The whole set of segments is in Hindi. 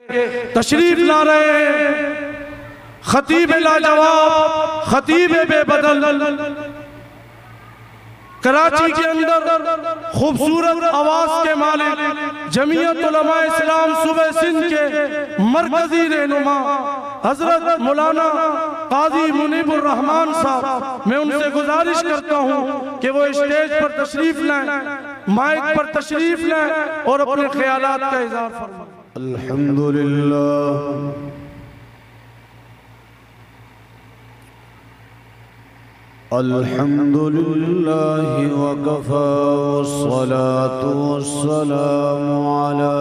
तशरीफ ला रहे हैं खतीब लाजवाब, खतीब बेबदल, कराची के अंदर खूबसूरत आवाज के मालिक, जमीयत उलमा इस्लाम सूबे सिंध के मरकजी रहनुमा हजरत मौलाना काजी मुनीबुर रहमान साहब, मैं उनसे गुजारिश करता हूँ कि वो स्टेज पर तशरीफ लाएं, माइक पर तशरीफ लाएं और अपने ख्यालात का इज़हार फरमाएं। अल्हम्दुलिल्लाह अल्हम्दुलिल्लाहि वकफ़ा वस्सलातु वस्सलामु अला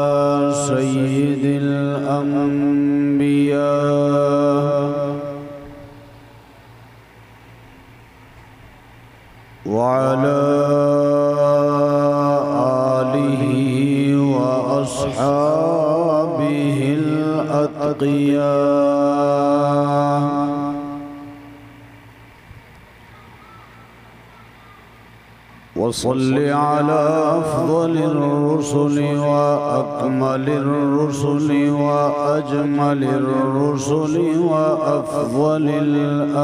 सय्यिदिल अंबिया व अला आलिहि व अस्हाबिहिल अत्क़िया वसल्लि अला अफ़ज़लिर रुसुलि व अकमलिर रुसुलि व अजमलिर रुसुलि व अफ़ज़लिल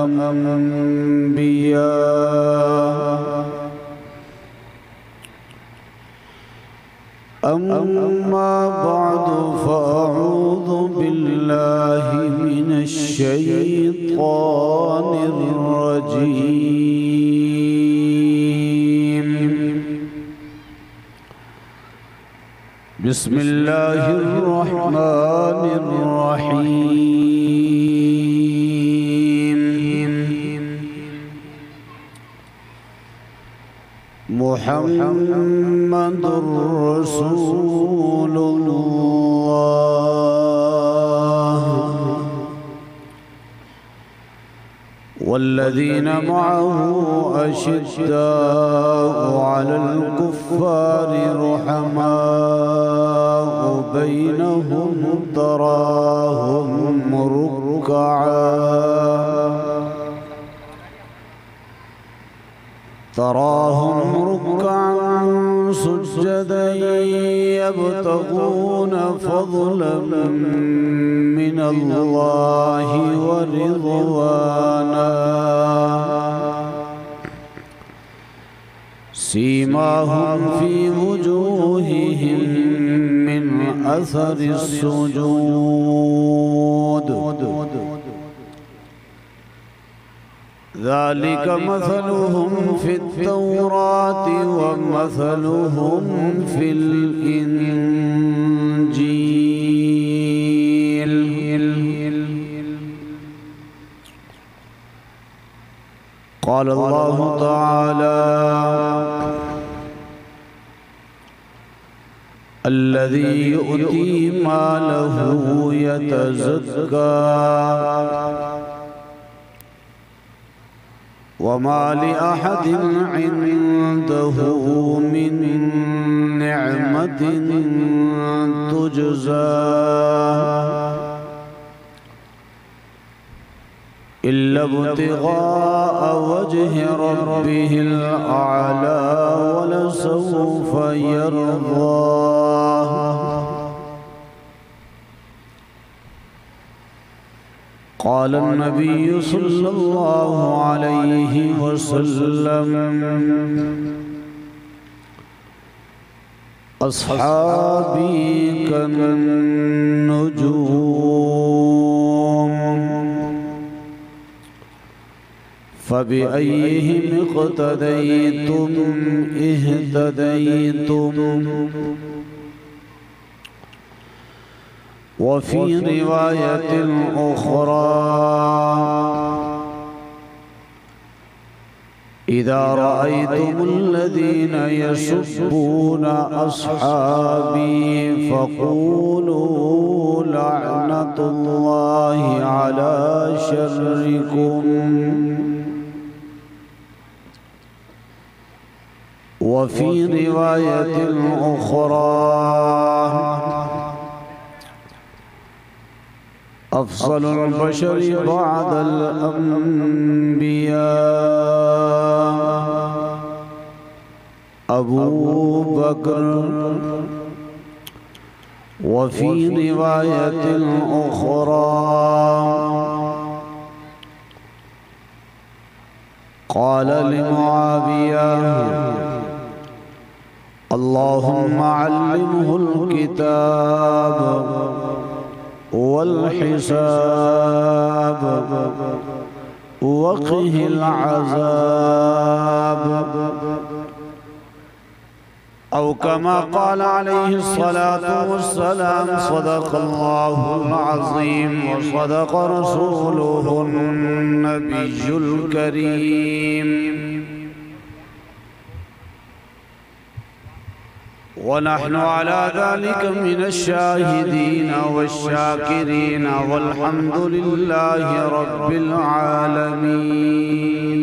अंबिया अम्मा बअदु फ़अऊज़ु बिल्लाहि मिनश शैतानिर रजीम। बिस्मिल्लाहिर रहमानिर रहीम। मुहम्मदुर रसूलुल्लाह वल्लज़ीना मअहु अशिद्दाउ अलल कुफ़्फ़ारि रुहमाउ बैनहुम तराहुम रुक्कअन सुज्जदन यब्तगून फ़ज़लन मिनल्लाहि व रिज़वाना सीमाहुम फ़ी वुजूहिहिम मिन असरिस सुजूद ज़ालिक मसलुहुम फ़ित्तौराति व मसलुहुम फ़िल इंजील। क़ाल अल्लाहु तआला अल्लज़ी यु'ती मालहु यतज़क्का वमा लिअहदिन इंदहु मिन निअमतिन तुजज़ा इल्ला इब्तिग़ाअ वजहि रब्बिहिल अअला वलसौफ़ यर्ज़ा। क़ाल नबी सल्लल्लाहु अलैहि वसल्लम अस्हाबी कन्नुजूम फ़बिअय्यिहिम इक़्तदय्तुम इह्तदय्तुम। वफ़ी रिवायतिन उख़रा इज़ा रअय्तुमुल्लज़ीन यसुब्बूना अस्हाबी फ़क़ूलू लअनतुल्लाहि अला शर्रिकुम। वफ़ी रिवायतिन उख़रा अफ़ज़लुल बशरि बअदल अंबिया अबू बकर वफ़ी रिवायतिल उख़रा क़ाल लिमुआविया अल्लाहुम्मा अल्लिमहुल किताब वल हिसाब वक़िहिल अज़ाब औ कमा क़ाल अलैहिस्सलातु वस्सलाम सदक़ल्लाहुल अज़ीम व सदक़ रसूलुहुन नबियुल करीम व नहनु अला ज़ालिका मिनश्शाहिदीन वश्शाकिरीन वल्हम्दुलिल्लाहि रब्बिल आलमीन।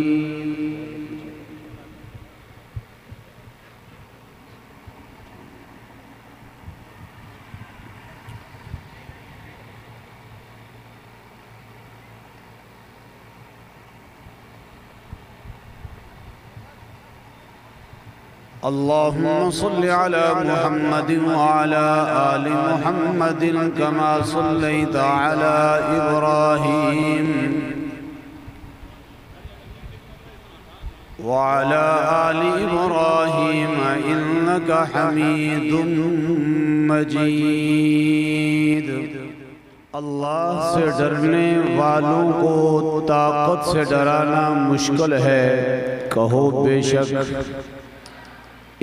अल्लाहुम्मा सल्लि अला मुहम्मदिन व अला आलि मुहम्मदिन कमा सल्लैता अला इब्राहीम व अला आलि इब्राहीम इन्नका हमीदुम मजीद। अल्लाह से डरने वालों को ताकत से डराना मुश्किल है, कहो बेशक।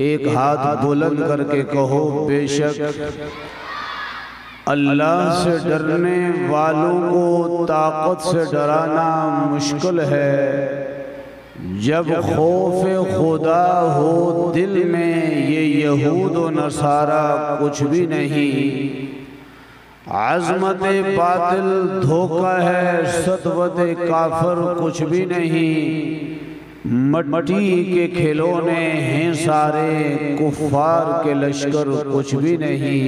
एक हाथ बुलंद करके कहो बेशक। अल्लाह से डरने वालों को ताकत से डराना मुश्किल है, जब खौफ खुदा हो दिल में ये यहूद व नसारा कुछ भी नहीं। अज़मत बातिल धोखा है, सतवत काफिर कुछ भी नहीं। मट्टी के खिलौने हैं सारे, कुफ्फार के लश्कर कुछ भी नहीं।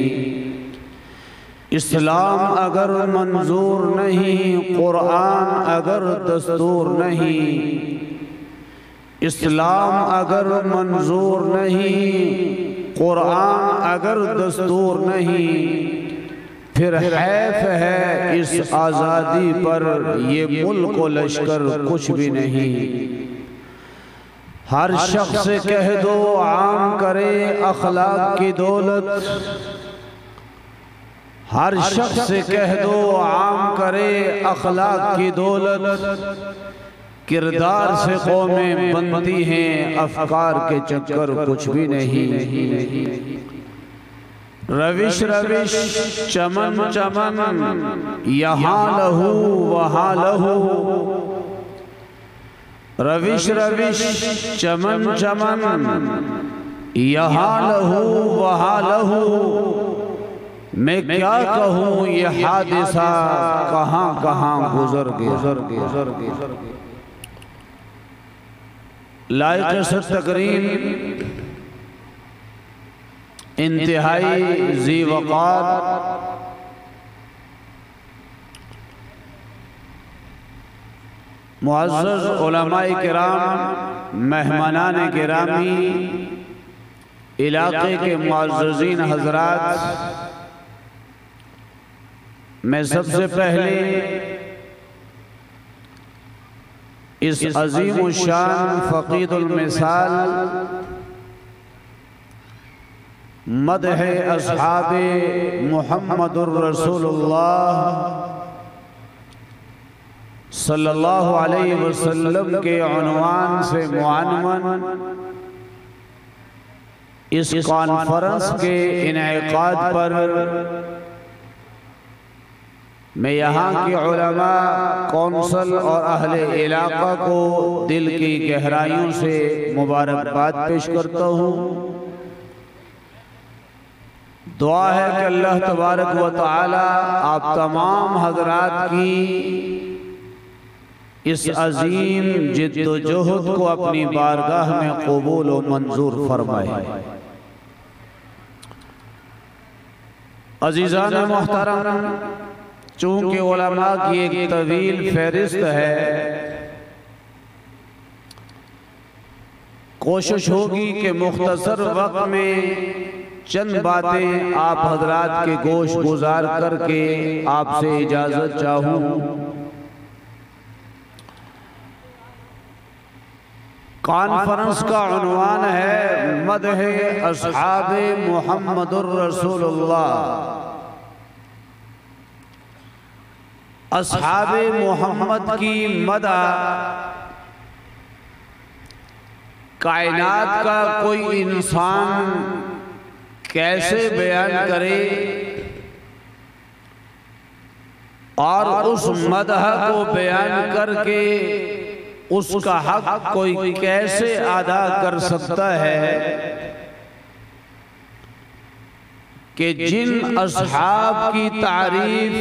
इस्लाम अगर मंजूर नहीं, कुरान अगर दस्तूर नहीं। इस्लाम अगर मंजूर नहीं, कुरान अगर दस्तूर नहीं, फिर हैफ है इस आज़ादी पर ये मुल्क व लश्कर कुछ भी नहीं। हर शख्स से कह दो आम करे अखलाक की दौलत। हर शख्स से कह दो आम करे अखलाक की दौलत। किरदार से कौमें बनती हैं, अफकार के चक्कर कुछ भी नहीं। रविश रविश चमन चमन यहाँ लहू वहाँ लहू। रविश रविश चमन चमन यहाँ लहू वहाँ लहू। मैं क्या कहूँ ये हादिसा कहाँ कहाँ गुजर गया। लायक से तकरीम इंतहाई ज़ी वक़ार मुअज़्ज़ज़ उलमाए किराम, मेहमानान गिरामी, इलाके के मुअज़्ज़ज़ीन हज़रात, मैं सबसे पहले इस अज़ीम शान फ़क़ीदुल मिसाल मदह अस्हाबे मुहम्मदुर रसूलुल्लाह सल्लल्लाहु अलैहि वसल्लम के उन्वान से मुअन्वन इस कॉन्फ्रेंस के इनेकाद पर मैं यहाँ के उलमा, कौंसल और अहले इलाका को दिल की गहराइयों से मुबारकबाद पेश करता हूँ। दुआ है कि अल्लाह तबारक व तआला आप तमाम हजरात की इस अजीम जिद्दोजहद को अपनी बारगाह में कबूल व मंजूर फरमाए। अजीज़ान मोहतरम, चूँकि उलमा की एक तवील फहरिस्त है, कोशिश होगी कि मुख्तसर वक्त में चंद बातें आप हजरात के गोश गुजार करके आपसे इजाजत चाहूँ। कॉन्फ्रेंस का उन्वान है मदहे अस्हाबे मुहम्मदुर रसूलुल्लाह। अस्हाबे मोहम्मद की मदा कायनात का कोई इंसान कैसे बयान करे और उस मदह को बयान करके उसका हक कोई कैसे अदा कर सकता है कि जिन अस्हाब की तारीफ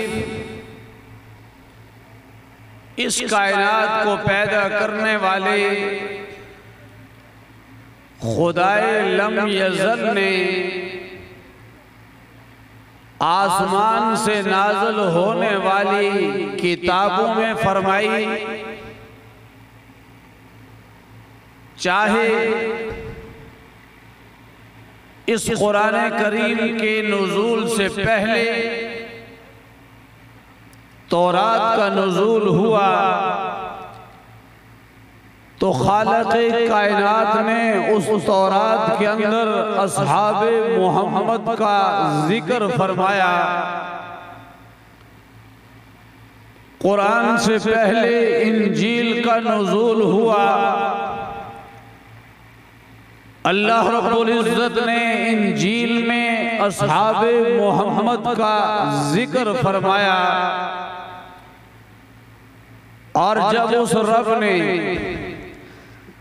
इस कायनात को पैदा करने वाले खुदाए लम यज़ल ने आसमान से नाज़िल होने वाली किताबों में फरमाई, चाहे इस कुरान करीम के नुज़ूल से पहले तौरात का नुज़ूल हुआ तो खालिक़ कायनात ने उस तौरात के अंदर अस्हाबे मोहम्मद का जिक्र फरमाया। कुरान से पहले इंजील का नुज़ूल हुआ, अल्लाह रब्बुल इज़्ज़त ने इंजील में अस्हाबे मोहम्मद का जिक्र फरमाया। और जब उस रब ने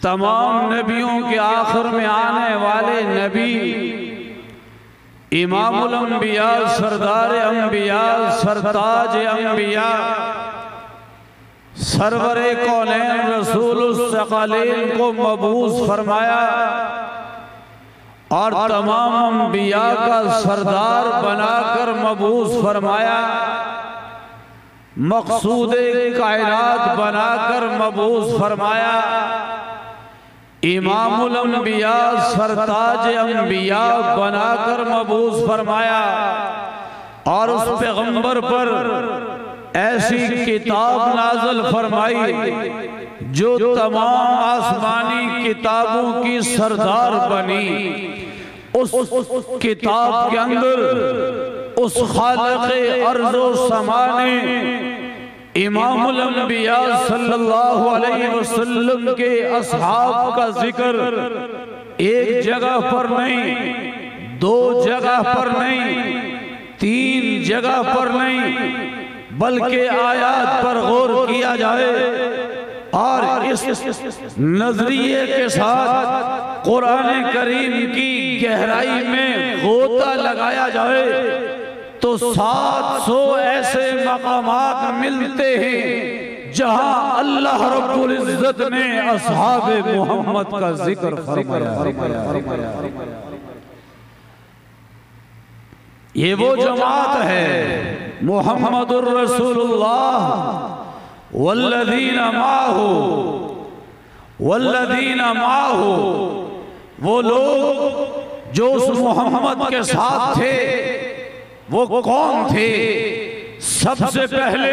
तमाम नबियों के आखिर में आने वाले नबी इमामुल अंबिया, सरदार अंबिया, सरताज अंबिया, सरवरे कौनैन रसूलुस सकलैन को मबूस फरमाया और तमाम अंबिया का सरदार बनाकर मबूस फरमाया, मकसूदे कायनात बनाकर मबूस फरमाया, इमामुल अंबिया, सरताज अंबिया बनाकर मबूस फरमाया और उस पैगंबर पर ऐसी किताब नाज़िल फरमाई जो तमाम आसमानी किताबों की सरदार बनी। उस किताब के अंदर उस खालिक़ अर्ज़ो समा ने इमामुल अंबिया सल्लल्लाहु अलैहि वसल्लम के अस्हाब का जिक्र एक जगह पर नहीं, दो जगह पर नहीं, तीन जगह पर नहीं, बल्कि आयात पर गौर किया जाए और इस नजरिए के साथ कुरान करीम की गहराई में गोता लगाया जाए तो 700 ऐसे मकामात मिलते हैं जहां अल्लाह रब्बुल इज़्ज़त ने अस्हाबे मोहम्मद का जिक्र फरमाया। ये वो जमात है मुहम्मदुर रसूलुल्लाह वल्लज़ीना माहू, वो लोग जो उस मोहम्मद के साथ थे वो कौन थे? सबसे पहले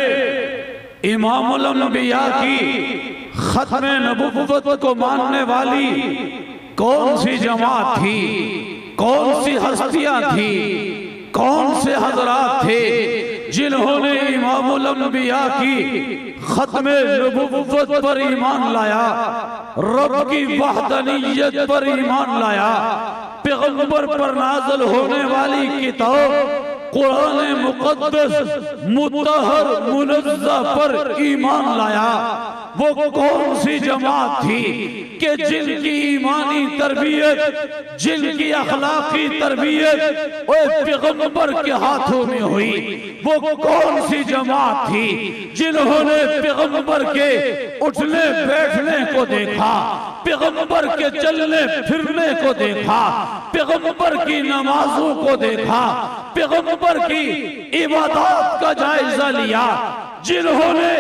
इमामुल अंबिया की खत्मे नबुव्वत को मानने वाली कौन सी जमात थी, कौन सी हस्तियां थी, कौन से हजरात थे जिन्होंने इमामुल अंबिया की खत्मे नबुव्वत पर ईमान लाया, रब की वहदानियत पर ईमान लाया, पैगंबर पर नाज़िल होने वाली किताब कुरान मुक़द्दस मुतहर मुनज़्ज़ा पर ईमान लाया। वो कौन सी जमात थी कि जिनकी ईमानी तरबियत, जिनकी अखलाकी तरबियत पैगंबर के हाथों में हुई? वो कौन सी जमात थी जिन्होंने पैगंबर के उठने बैठने को देखा, पैगंबर के चलने फिरने को देखा, पैगंबर की नमाजों को देखा, पैगंबर की इबादत का जायजा लिया, जिन्होंने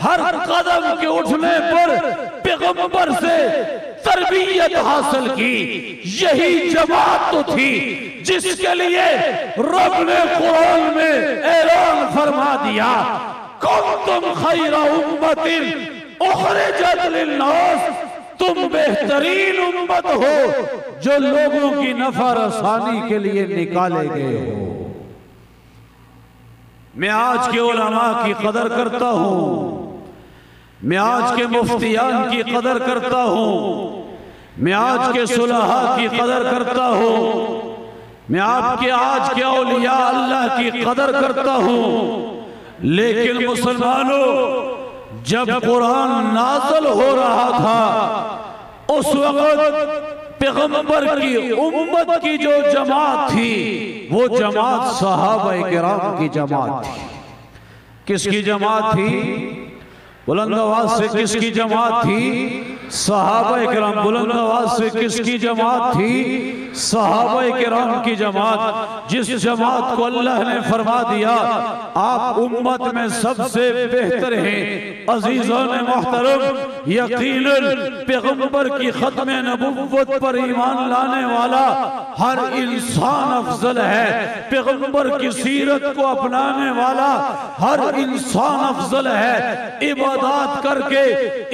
हर कदम के उठने पर पैगंबर से तरबियत हासिल की। यही जमात तो थी जिसके लिए रब ने कुरान में ऐलान फरमा दिया, कुंतुम खैरा उम्मतिन उखरिजत लिन्नास, तुम बेहतरीन उम्मत हो जो लोगों की नफा रसानी के लिए निकाले गए हो। मैं आज के उलमा की कदर करता हूं, मैं आज के मुफ्तियान की कदर करता हूं, मैं आज के सुलहा की कदर करता हूं, मैं आपके आज के औलिया अल्लाह की कदर करता हूं। लेकिन मुसलमानों, जब कुरान नाज़िल हो रहा था उस वक्त पैगंबर की उम्मत की जो जमात थी वो जमात सहाबा किराम की जमात थी। किसकी जमात थी? बुलंद आवाज से किसकी जमात थी? सहाबा किराम। बुलंद आवाज से किसकी जमात थी? सहाबा किराम की जमात। जिस जमात को अल्लाह ने फरमा दिया आप उम्मत में सबसे बेहतर हैं। अजीजों ने मोहतरम, यकीनन पैगंबर की खत्म नबुव्वत पर ईमान लाने वाला हर इंसान अफजल है। पैगंबर की सीरत को अपनाने वाला हर इंसान अफजल है। इबादत करके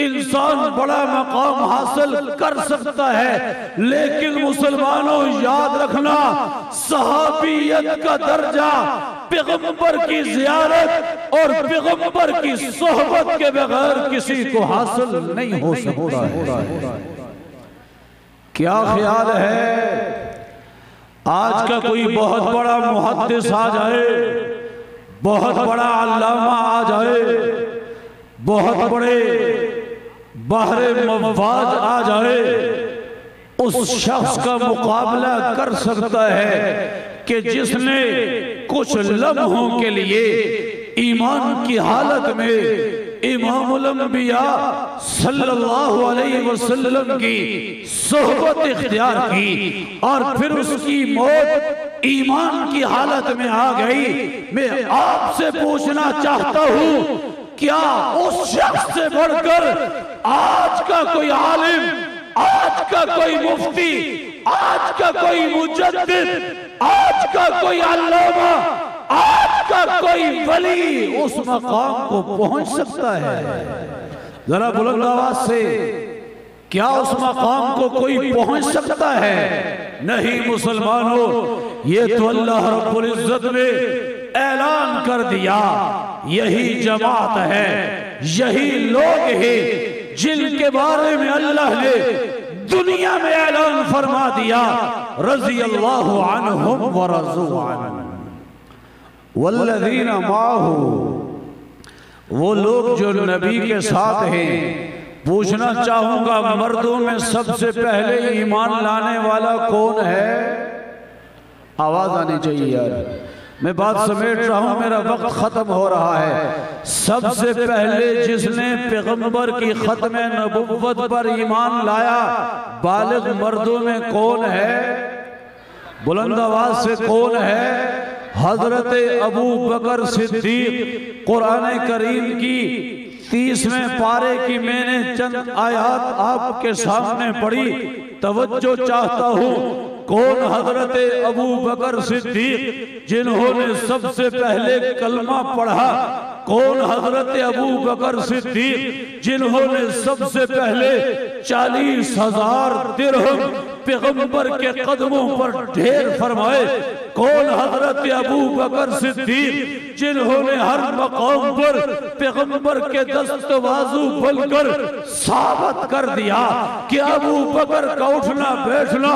इंसान बड़ा मकाम हासिल कर सकता है, लेकिन मुसलमानों याद रखना, सहाबियत का दर्जा पैगंबर की जियारत और पैगंबर की सोहबत के बगैर किसी को हासिल नहीं हो सकता है। क्या ख्याल है आज का कोई बहुत बड़ा मुहद्दिस आ जाए, बहुत बड़ा अल्लामा आ जाए, बहुत बड़े बहरे मवाज आ जाए, उस शख्स का मुकाबला कर सकता है कि जिसने कुछ लम्हों के लिए ईमान की हालत में इमामुल अंबिया सल्लल्लाहु अलैहि वसल्लम की सोहबत इख्तियार की और फिर उसकी मौत ईमान की हालत में आ गई। मैं आपसे पूछना चाहता हूं, क्या उस शख्स से बढ़कर आज का कोई आलिम, आज का कोई मुफ्ती, आज का कोई मुजद्दिद, आज का कोई अल्लामा, आज का कोई वली उस मकाम को पहुंच सकता है? जरा बुलंद आवाज से, क्या उस मकाम को कोई पहुंच सकता है? नहीं मुसलमानों, ये तो अल्लाह रब्बुल इज्जत ने ऐलान कर दिया। यही जमात है, यही लोग हैं जिनके बारे में अल्लाह ने दुनिया में ऐलान फरमा दिया, रज़ी अल्लाहु अन्हुम व रज़ू अन्हु वल्लज़ीना माहू, वो लोग जो नबी के साथ हैं। पूछना चाहूंगा, मर्दों में सबसे पहले ईमान लाने वाला कौन है? आवाज आनी चाहिए यार, मैं बात समेट रहा हूं, मेरा वक्त खत्म हो रहा है। सबसे पहले जिसने पैगंबर की खत्म नबुव्वत पर ईमान लाया बालिग मर्दों में कौन है? बुलंद आवाज से कौन है? हजरत अबू बकर सिद्दीक। कुरान करीम की 30वें पारे की मैंने चंद आयत आपके सामने पढ़ी, तवज्जो चाहता हूं। कौन? हजरत अबू बकर सिद्दीक, जिन्होंने सबसे पहले कलमा पढ़ा। कौन? हजरत अबू बकर सिद्दीक, जिन्होंने सबसे पहले 40,000 दिरहम पैगंबर के कदमों पर ढेर फरमाए। कौन? हजरत अबू बकर सिद्दीक, जिन्होंने हर मकाम पर पैगंबर के दस्तवाजू बनकर साबित कर दिया कि अबू बकर का उठना बैठना,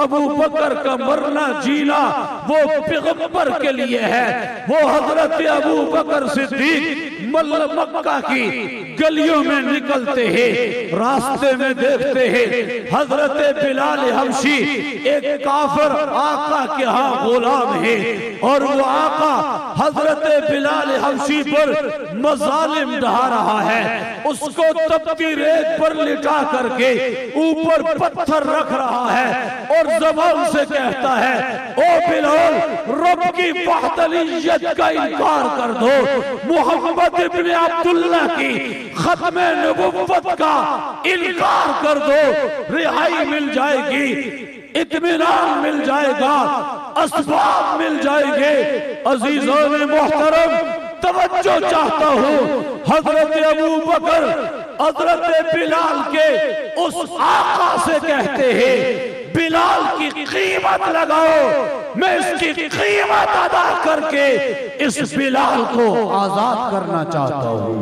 अबू बकर का मरना जीना वो पैगंबर के लिए है। वो हजरत अबू बकर सिद्दीक मक्का की गलियों में निकलते हैं, रास्ते में देखते हैं हजरत बिलाल हबशी एक काफिर आका के यहाँ गुलाम है और वो आका हजरत बिलाल हबशी पर मजालिम ढा रहा है, उसको तपती रेत पर लिटा करके ऊपर पत्थर रख रहा है और ज़बान से कहता है, ओ बिलाल, रब की वहदनियत का इनकार कर दो, मोहम्मद इब्ने अब्दुल्लाह की खत्मे नबुव्वत का इनकार कर दो, रिहाई मिल जाएगी, इत्मीनान मिल जाएगा, असबाब मिल जाएंगे। अजीजों ने मोहतरम, तवज्जो चाहता हूँ, हजरत अबू बकर हजरत बिलाल के उस आका से कहते हैं, बिलाल की कीमत लगाओ, मैं इसकी कीमत अदा करके इस बिलाल को आजाद करना चाहता हूँ।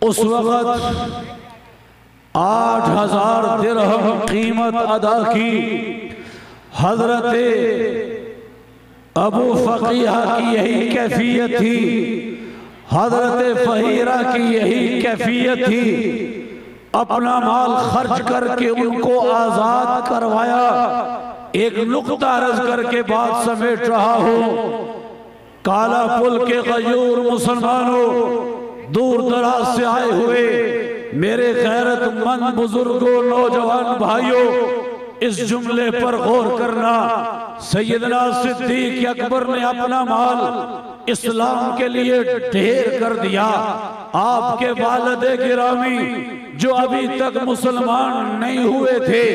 उस वक्त 8000 दिरहम कीमत अदा की। हजरत अबू फकीहा की यही कैफियत थी, हजरत फहीरा की यही कैफियत थी, अपना माल खर्च करके उनको आजाद करवाया। एक नुक्ता अर्ज करके बात समेट रहा हूं, काला पुल के गयूर मुसलमानों, दूर दराज से आए हुए मेरे गैरतमंद बुजुर्गों, नौजवान भाइयों, इस जुमले पर गौर करना। सैयदना सिद्दीक अकबर ने अपना माल इस्लाम के लिए ढेर कर दिया। आपके वालिद गिरामी जो अभी तक मुसलमान नहीं हुए थे,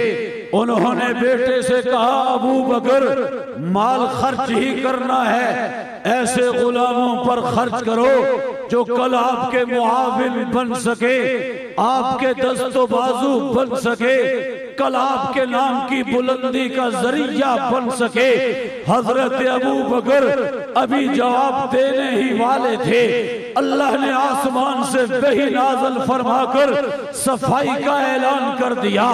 उन्होंने बेटे से कहा, अबू बकर, माल खर्च ही करना है, ऐसे गुलामों पर खर्च करो जो कल आपके मुआविन बन सके, आपके दस्तो बाजू बन सके, कल आपके नाम की बुलंदी का जरिया बन सके। हजरत अबू बकर अभी जवाब देने ही वाले थे, अल्लाह ने आसमान से वही नाज़िल फरमाकर सफाई का ऐलान कर दिया।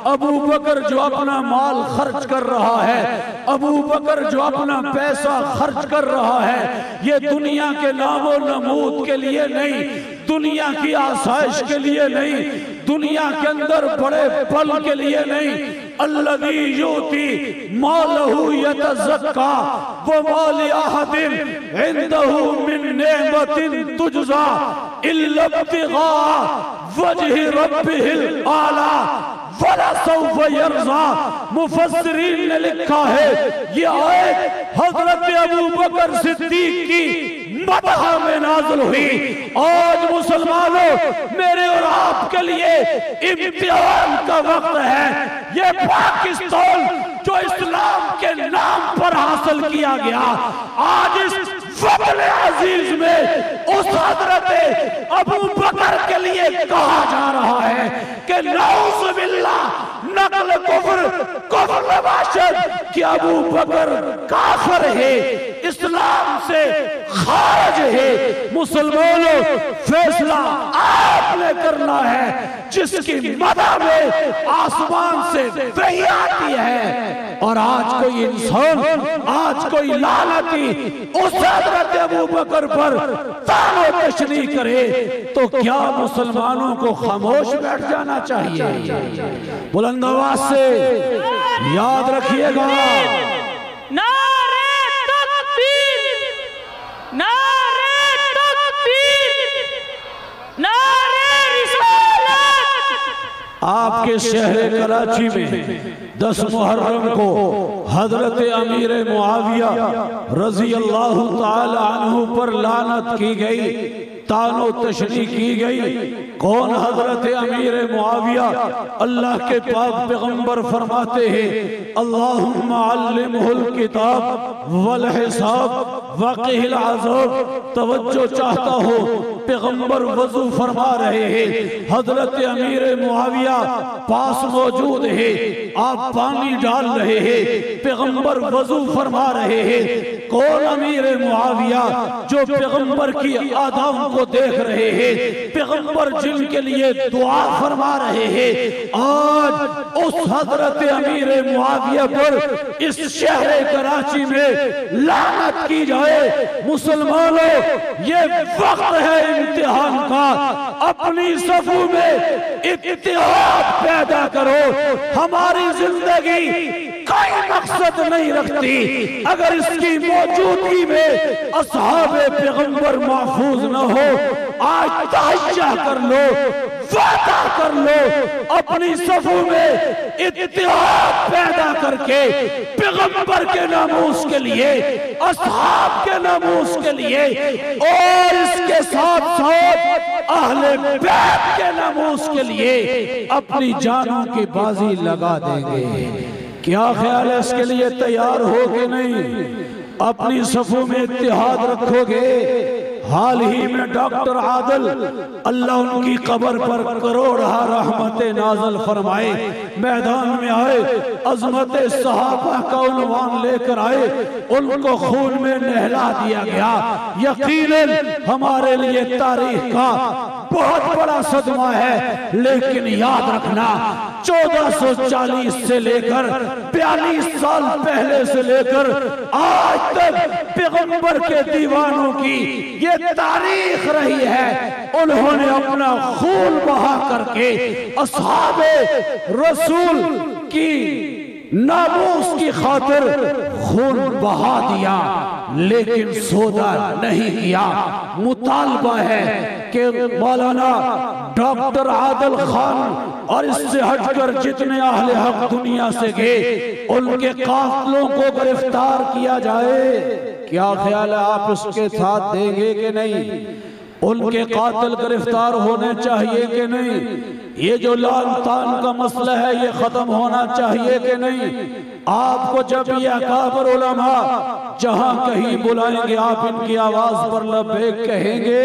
अबू बकर जो अपना माल खर्च कर रहा है, अबू बकर जो अपना पैसा खर्च कर रहा है, ये दुनिया के नामो नमूद के लिए नहीं, दुनिया की आसाइश के लिए नहीं, दुनिया के अंदर बड़े पल के लिए नहीं। अल्लज़ी युती मालहू यतज़क्का व मालि अहदिन इंदहू मिन नेमतिन तुजज़ा इल्ला इब्तिगा वजहि रब्बिहिल आला वला सौफ यरज़ा। मुफस्सिरीन ने लिखा है, ये आयत हजरत अबू बकर सिद्दीक की मदह में नाज़िल हुई। आज मुसलमानों, मेरे और आपके लिए इम्तिहान का वक्त है। ये पाकिस्तान जो इस्लाम के नाम पर हासिल किया गया, आज इस वतन अजीज में उस हजरत अबू बकर के लिए कहा जा रहा है कि नऊज़ बिल्लाह नकल कुफ्र नवाशद कि अबू बकर काफिर है, इस्लाम से खारिज है। मुसलमानों, फैसला आपने करना है, जिसकी मदद में आसमान से वही आती है। और आज कोई इंसान, आज कोई लालती उस हज़रत अबू बकर पर तानो तशनी करे तो क्या मुसलमानों को खामोश बैठ जाना चाहिए? बुलंद आवाज से याद रखिएगा, नारे तकबीर, नारे तकबीर, नारे रिसालत। आपके शहर कराची में 10 मुहर्रम को हजरत अमीर मुआविया रजी अल्लाह ताला अन्हु पर लानत की गई, तानो तशनी की गई। कौन हजरत अमीर मुआविया? अल्लाह के पाक पैगंबर फरमाते हैं, अल्लाहुम्मा अल्लिमहुल किताब वल हिसाब वक़िहिल अज़ाब। तवज्जो चाहता हो, पैगंबर वजू फरमा रहे हैं, हजरत अमीर मुआविया पास मौजूद है, आप पानी डाल रहे हैं, पैगंबर वजू फरमा रहे हैं। कौन अमीर मुआविया? जो पैगंबर की आदाम को देख रहे हैं, पैगंबर जिनके लिए दुआ फरमा रहे हैं। आज उस हजरत अमीर मुआविया पर इस शहर कराची में लानत की जाए। मुसलमानों, ये वक्त है इम्तिहान का। अपनी सफू में इत्तेहाद पैदा करो। हमारी जिंदगी कोई मकसद नहीं रखती अगर इसकी मौजूदगी में असहाबे पैगंबर महफूज न हो। आज तहज्जा कर लो, वादा कर लो, अपनी सफू में इत्तेहाद पैदा करके पैगंबर के नामूस के लिए, असहाब के नामूस के लिए और इसके साथ साथ अहले बैत के नामूस के लिए अपनी जानों की बाजी लगा देंगे। क्या ख्याल है, इसके लिए तैयार हो कि नहीं? अपनी सफों में इत्तेहाद रखोगे? हाल ही में डॉक्टर आदिल, अल्लाह उनकी कब्र पर करोड़हा रहमतें नाज़िल फरमाए, मैदान में आए, अज़मत सहाबा का उन्वान लेकर आए, उनको खून में नहला दिया गया। यकीनन हमारे लिए तारीख का बहुत बड़ा सदमा है। लेकिन याद रखना, 1440 से लेकर 42 साल पहले से लेकर आज तक पैगंबर के दीवानों की ये तारीख रही है। उन्होंने अपना खून बहा करके असहाबे रसूल की नामूस की खातिर खून बहा दिया, लेकिन सौदा नहीं किया। मुतालबा है कि मौलाना डॉक्टर आदिल खान और इससे हटकर जितने अहले हक दुनिया से गए उनके काफिलों को गिरफ्तार किया जाए। क्या ख्याल है, आप इसके साथ देंगे कि नहीं? उनके कातिल गिरफ्तार होने चाहिए कि नहीं? ये जो लाल तान का मसला है ये खत्म होना चाहिए कि नहीं? आपको जब ये अकाबर उलमा जहां कहीं बुलाएंगे आप इनकी आवाज पर लब्बैक कहेंगे।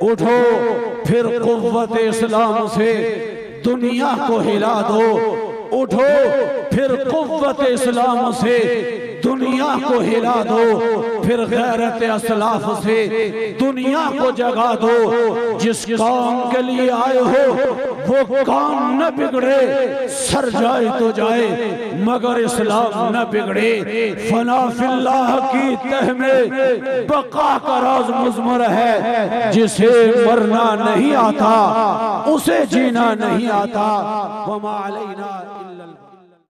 उठो, फिर कुव्वत इस्लाम से दुनिया को हिला दो। उठो, फिर कुव्वत इस्लाम से दुनिया को हिला दो। फिर गैरत असलाफ से दुनिया को जगा दो। जिस काम के लिए आए हो वो काम न बिगड़े, सर जाए तो जाए मगर इस्लाम न बिगड़े। फना फिल्लाह की तह में बका का राज मुज़मर है। जिसे मरना नहीं आता उसे जीना नहीं आता। वमा अलैना।